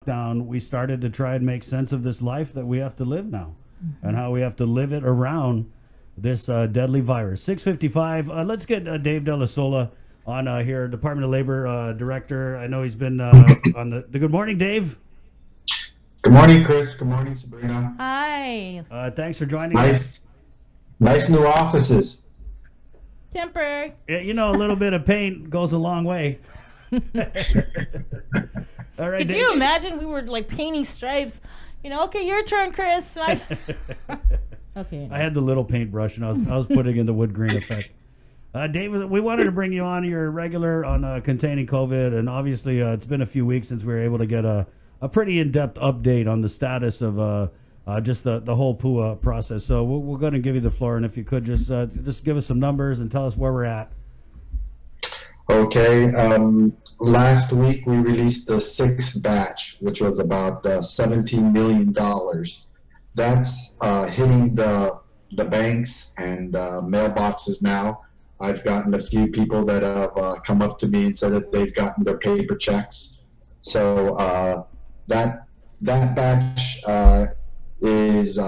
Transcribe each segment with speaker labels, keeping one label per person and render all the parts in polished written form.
Speaker 1: lockdown, we started to try and make sense of this life that we have to live now, and how we have to live it around this deadly virus. 6:55. Let's get Dave Dell'Isola on here, Department of Labor Director. I know he's been on the Good morning, Dave.
Speaker 2: Good morning, Chris. Good morning, Sabrina.
Speaker 3: Hi.
Speaker 1: Thanks for joining us.
Speaker 2: Nice new offices.
Speaker 3: Temper.
Speaker 1: You know, a little bit of paint goes a long way. All right.
Speaker 3: Could
Speaker 1: Dave.
Speaker 3: you imagine we were like painting stripes? You know, okay, your turn, Chris. Okay.
Speaker 1: I had the little paintbrush, and I was putting in the wood grain effect. Dave, we wanted to bring you on. You're regular on containing COVID, and obviously it's been a few weeks since we were able to get a pretty in-depth update on the status of just the whole PUA process. So we're going to give you the floor, and if you could just give us some numbers and tell us where we're at.
Speaker 2: Okay. Last week we released the sixth batch, which was about $17 million. That's hitting the banks and mailboxes now. I've gotten a few people that have come up to me and said that they've gotten their paper checks. So that batch is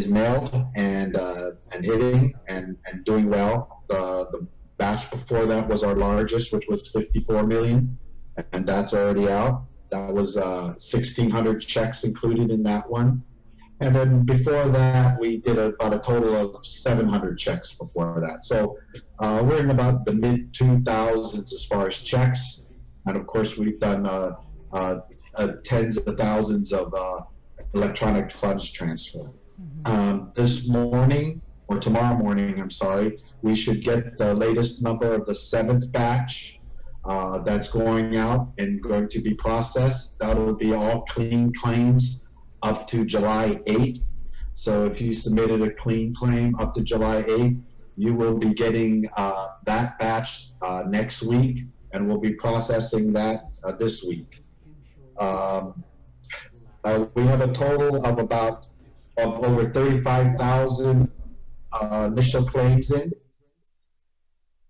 Speaker 2: mailed and hitting and doing well. The batch before that was our largest, which was 54 million, and that's already out. That was 1,600 checks included in that one. And then before that, we did about a total of 700 checks before that. So we're in about the mid 2000s as far as checks. And of course, we've done tens of thousands of electronic funds transfer. This morning, or tomorrow morning, I'm sorry, we should get the latest number of the seventh batch that's going out and going to be processed. That'll be all clean claims up to July 8th. So if you submitted a clean claim up to July 8th, you will be getting that batch next week, and we'll be processing that this week. We have a total of over 35,000 initial claims in,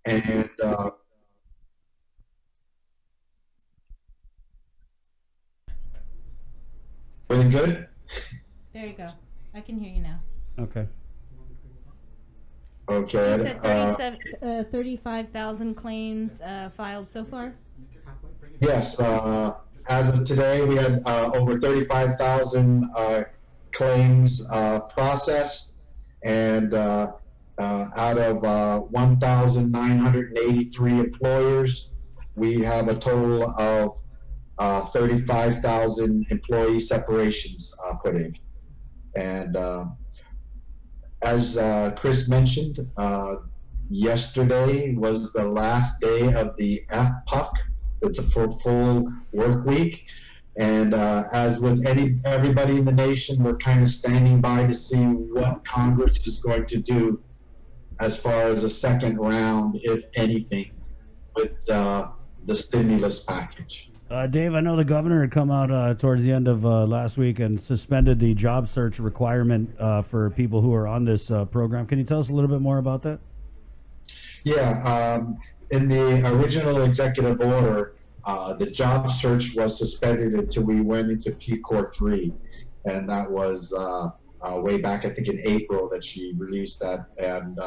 Speaker 2: and really good.
Speaker 3: There you go. I can hear you now.
Speaker 1: Okay.
Speaker 2: Okay.
Speaker 3: You said 35,000 claims filed so far?
Speaker 2: Yes. As of today, we had over 35,000 claims processed, and out of 1,983 employers, we have a total of 35,000 employee separations put in. And as Chris mentioned, yesterday was the last day of the FPUC. It's a full work week. And as with everybody in the nation, we're kind of standing by to see what Congress is going to do as far as a second round, if anything, with the stimulus package.
Speaker 1: Dave, I know the governor had come out towards the end of last week and suspended the job search requirement for people who are on this program. Can you tell us a little bit more about that?
Speaker 2: Yeah, in the original executive order, the job search was suspended until we went into PCOR 3, and that was way back, I think in April, that she released that. And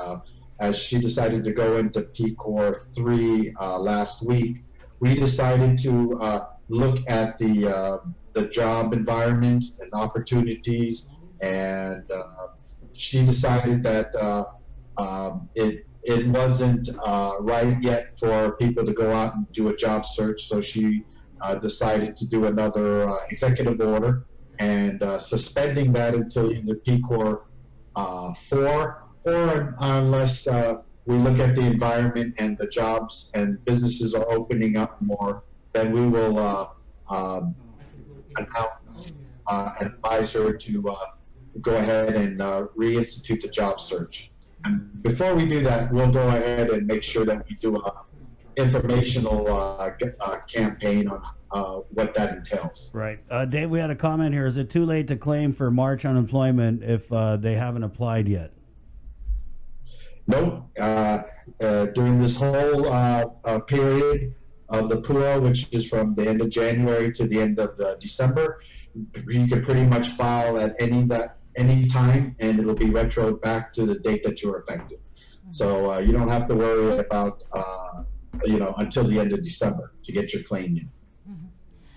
Speaker 2: as she decided to go into PCOR 3 last week, we decided to look at the job environment and opportunities, and she decided that it wasn't right yet for people to go out and do a job search, so she decided to do another executive order and suspending that until either PCOR 4 or unless we look at the environment and the jobs and businesses are opening up more, then we will announce and advise her to go ahead and reinstitute the job search. And before we do that, we'll go ahead and make sure that we do an informational campaign on what that entails.
Speaker 1: Right. Dave, we had a comment here. Is it too late to claim for March unemployment if they haven't applied yet?
Speaker 2: Nope. During this whole period, of the pool, which is from the end of January to the end of December. You can pretty much file at any time, and it'll be retro back to the date that you were affected. So you don't have to worry about until the end of December to get your claim in.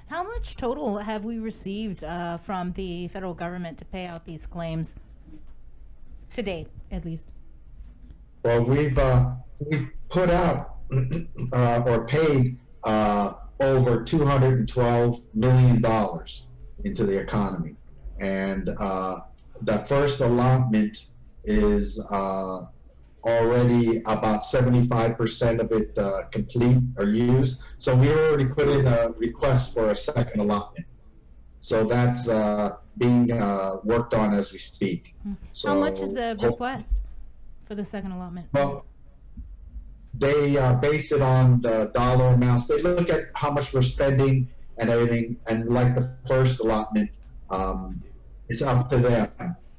Speaker 3: How much total have we received from the federal government to pay out these claims to date, at least?
Speaker 2: Well, we've put out or paid over $212 million into the economy, and the first allotment is already about 75% of it complete or used. So we already put in a request for a second allotment. So that's being worked on as we speak. So
Speaker 3: how much is the request for the second allotment?
Speaker 2: Well, they base it on the dollar amounts. They look at how much we're spending and everything. And like the first allotment, it's up to them.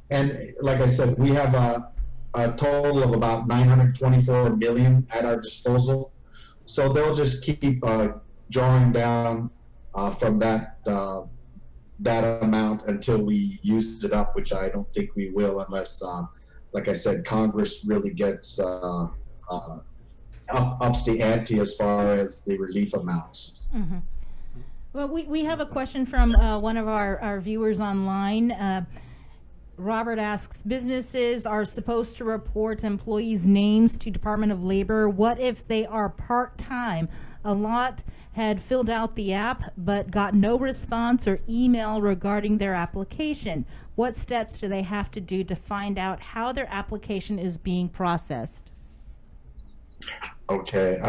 Speaker 2: And like I said, we have a total of about 924 million at our disposal. So they'll just keep drawing down from that amount until we use it up, which I don't think we will unless, like I said, Congress really gets ups the ante as far as the relief amounts.
Speaker 3: Mm-hmm. Well, we have a question from one of our viewers online. Robert asks, businesses are supposed to report employees' names to Department of Labor. What if they are part-time? A lot had filled out the app but got no response or email regarding their application. What steps do they have to do to find out how their application is being processed?
Speaker 2: Okay.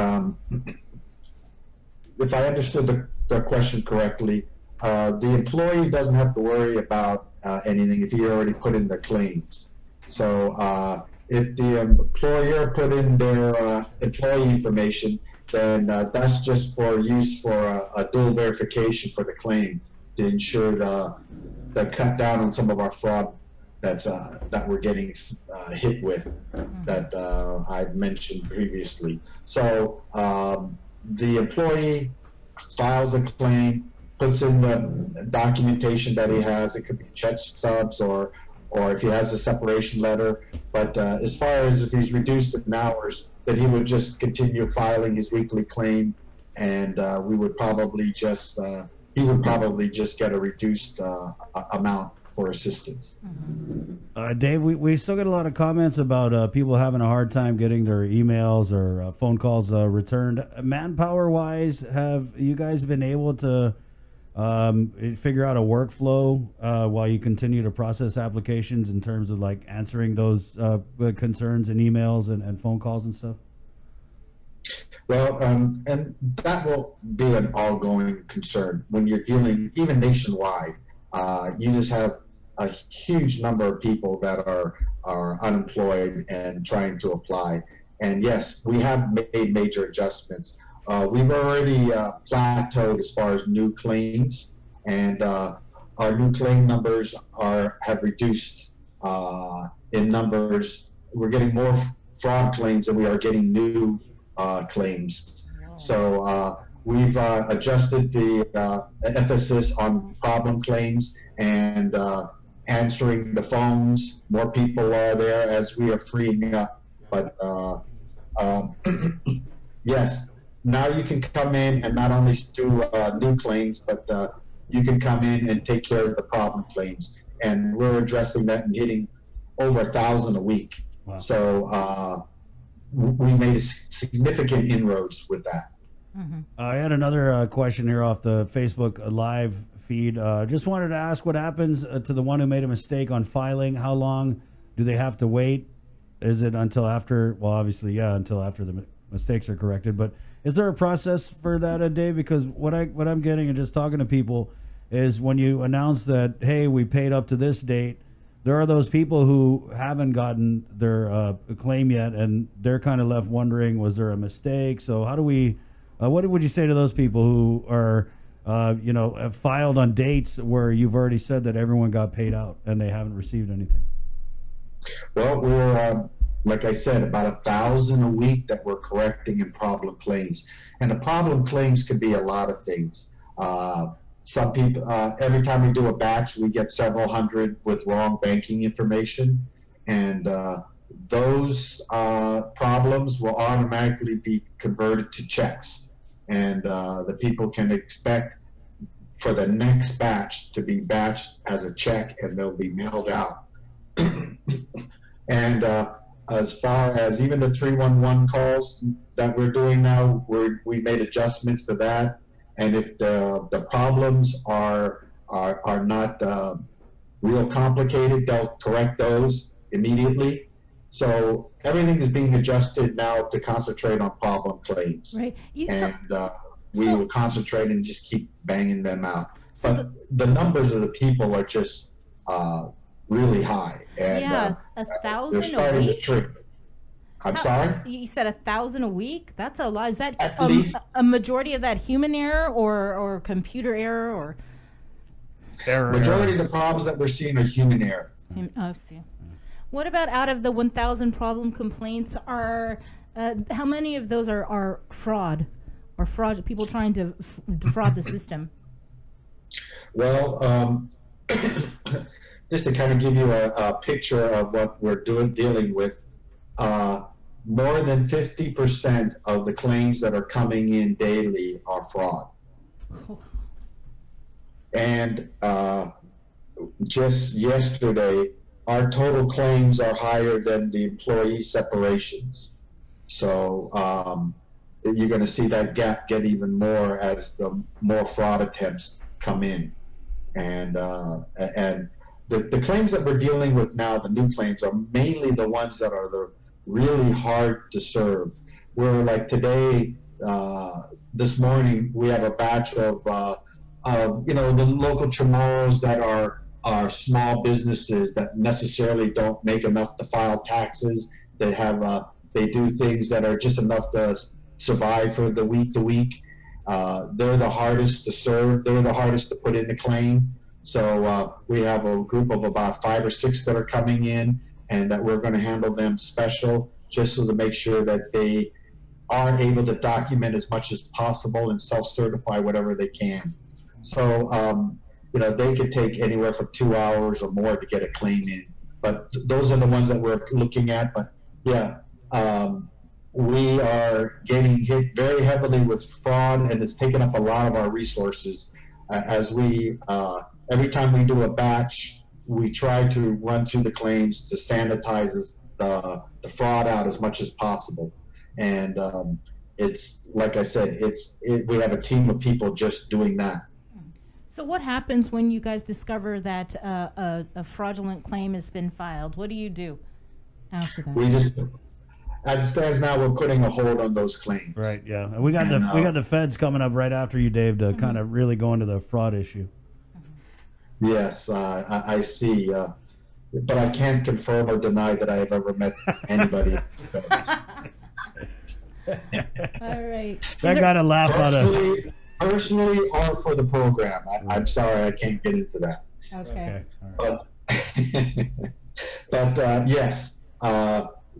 Speaker 2: If I understood the question correctly, the employee doesn't have to worry about anything if he already put in the claims. So if the employer put in their employee information, then that's just for use for a dual verification for the claim to ensure the cut down on some of our fraud that we're getting hit with that I've mentioned previously. So the employee files a claim, puts in the documentation that he has. It could be check stubs or if he has a separation letter. But as far as if he's reduced in hours, then he would just continue filing his weekly claim, and we would probably just he would probably just get a reduced amount for assistance.
Speaker 1: Dave, we still get a lot of comments about people having a hard time getting their emails or phone calls returned. Manpower-wise, have you guys been able to figure out a workflow while you continue to process applications in terms of like answering those concerns and emails and phone calls and stuff?
Speaker 2: Well, and that will be an ongoing concern when you're dealing, even nationwide. You just have a huge number of people that are unemployed and trying to apply. And yes, we have made major adjustments. We've already plateaued as far as new claims, and our new claim numbers have reduced in numbers. We're getting more fraud claims than we are getting new claims. So we've adjusted the emphasis on problem claims and answering the phones. More people are there as we are freeing up. But yes, now you can come in and not only do new claims, but you can come in and take care of the problem claims. And we're addressing that and hitting over 1,000 a week.
Speaker 1: Wow.
Speaker 2: So we made significant inroads with that.
Speaker 3: Mm-hmm.
Speaker 1: I had another question here off the Facebook Live feed. Just wanted to ask what happens to the one who made a mistake on filing. How long do they have to wait? Is it until after, well, obviously, yeah, until after the mistakes are corrected. But is there a process for that, Dave? Because what I'm getting and just talking to people is when you announce that, hey, we paid up to this date, there are those people who haven't gotten their claim yet, and they're kind of left wondering, was there a mistake? So how do we, what would you say to those people who are, have filed on dates where you've already said that everyone got paid out and they haven't received anything?
Speaker 2: Well, like I said, about 1,000 a week that we're correcting in problem claims. And the problem claims could be a lot of things. Some people, every time we do a batch, we get several hundred with wrong banking information. And those problems will automatically be converted to checks. And the people can expect for the next batch to be batched as a check, and they'll be mailed out. And as far as even the 311 calls that we're doing now, we made adjustments to that. And if the problems are not real complicated, they'll correct those immediately. So everything is being adjusted now to concentrate on problem claims.
Speaker 3: Right.
Speaker 2: We will concentrate and just keep banging them out. But the numbers of the people are just really high. And,
Speaker 3: yeah,
Speaker 2: they're
Speaker 3: 1,000 a
Speaker 2: starting
Speaker 3: week?
Speaker 2: to shrink. I'm sorry?
Speaker 3: You said 1,000 a week? That's a lot. Is that
Speaker 2: At least.
Speaker 3: a majority of that human error or computer error or?
Speaker 2: Majority of the problems that we're seeing are human error.
Speaker 3: Oh, I see. What about out of the 1,000 problem complaints, are how many of those are fraud or people trying to defraud the system?
Speaker 2: Well, just to kind of give you a picture of what we're dealing with, more than 50% of the claims that are coming in daily are fraud.
Speaker 3: Cool.
Speaker 2: And just yesterday, our total claims are higher than the employee separations. So you're going to see that gap get even more as the more fraud attempts come in. And the claims that we're dealing with now, the new claims, are mainly the ones that are the really hard to serve. We're like today, this morning, we have a batch of the local chamorros that are small businesses that necessarily don't make enough to file taxes. They have they do things that are just enough to survive for the week to week. They're the hardest to serve. They're the hardest to put in a claim. So we have a group of about 5 or 6 that are coming in, and that we're going to handle them special, just so to make sure that they are able to document as much as possible and self-certify whatever they can. So they could take anywhere from 2 hours or more to get a claim in. But those are the ones that we're looking at. But yeah, we are getting hit very heavily with fraud, and it's taken up a lot of our resources. As we, every time we do a batch, we try to run through the claims to sanitize the fraud out as much as possible. And it's, like I said, we have a team of people just doing that.
Speaker 3: So what happens when you guys discover that a fraudulent claim has been filed? What do you do after that?
Speaker 2: We just, as it stands now, we're putting a hold on those claims.
Speaker 1: Right. Yeah. And we got the feds coming up right after you, Dave, to kind of really go into the fraud issue.
Speaker 2: Yes, I see. But I can't confirm or deny that I have ever met anybody.
Speaker 3: All right.
Speaker 1: That got a laugh out of.
Speaker 2: Personally, or for the program. I'm sorry, I can't get into that.
Speaker 3: Okay.
Speaker 1: All right.
Speaker 2: But yes,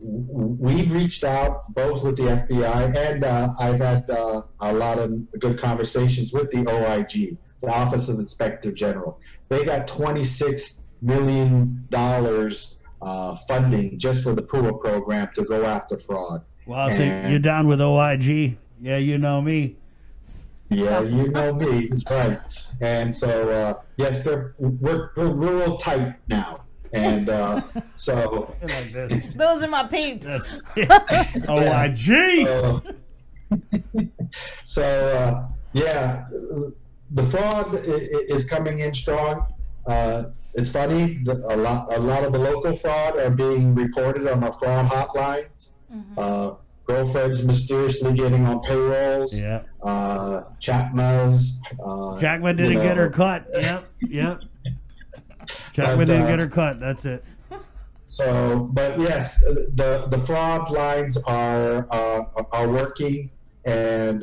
Speaker 2: we've reached out both with the FBI, and I've had a lot of good conversations with the OIG, the Office of Inspector General. They got $26 million funding just for the PUA program to go after fraud.
Speaker 1: Wow, so you're down with OIG? Yeah, you know me.
Speaker 2: Yeah, you know me. That's right. And so, yes, we're real tight now. And so...
Speaker 1: Like this.
Speaker 3: Those are my peeps.
Speaker 1: OIG!
Speaker 2: Yeah, the fraud is coming in strong. It's funny, a lot of the local fraud are being reported on our fraud hotlines. Mm-hmm. Girlfriends mysteriously getting on payrolls.
Speaker 1: Yeah.
Speaker 2: Chapmas.
Speaker 1: Chapman didn't get her cut. Yep. Chapman didn't get her cut. That's it.
Speaker 2: So, but yes, the fraud lines are working, and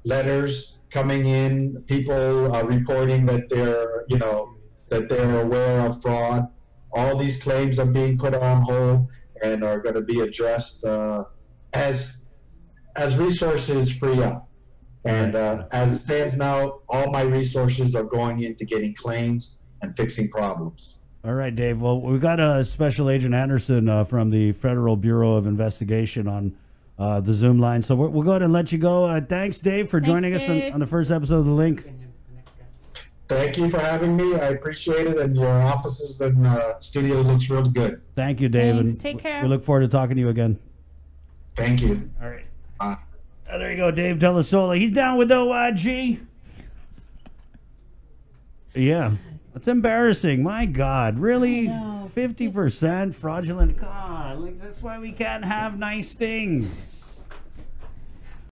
Speaker 2: letters coming in, people reporting that they're aware of fraud. All these claims are being put on hold, and are going to be addressed as resources free up. And as it stands now, all my resources are going into getting claims and fixing problems.
Speaker 1: All right, Dave. Well, we've got Special Agent Anderson from the Federal Bureau of Investigation on the Zoom line. So we'll go ahead and let you go. Thanks, Dave, for joining us on the first episode of The Link.
Speaker 2: Thank you for having me. I appreciate it. And your offices and studio looks real good.
Speaker 1: Thank you, Dave.
Speaker 3: Thanks.
Speaker 1: And
Speaker 3: Take care.
Speaker 1: We look forward to talking to you again.
Speaker 2: Thank you.
Speaker 1: All right.
Speaker 2: Bye.
Speaker 1: There you go, Dave Dell'Isola. He's down with OIG. Yeah. That's embarrassing. My God. Really? 50% fraudulent? God, like, that's why we can't have nice things.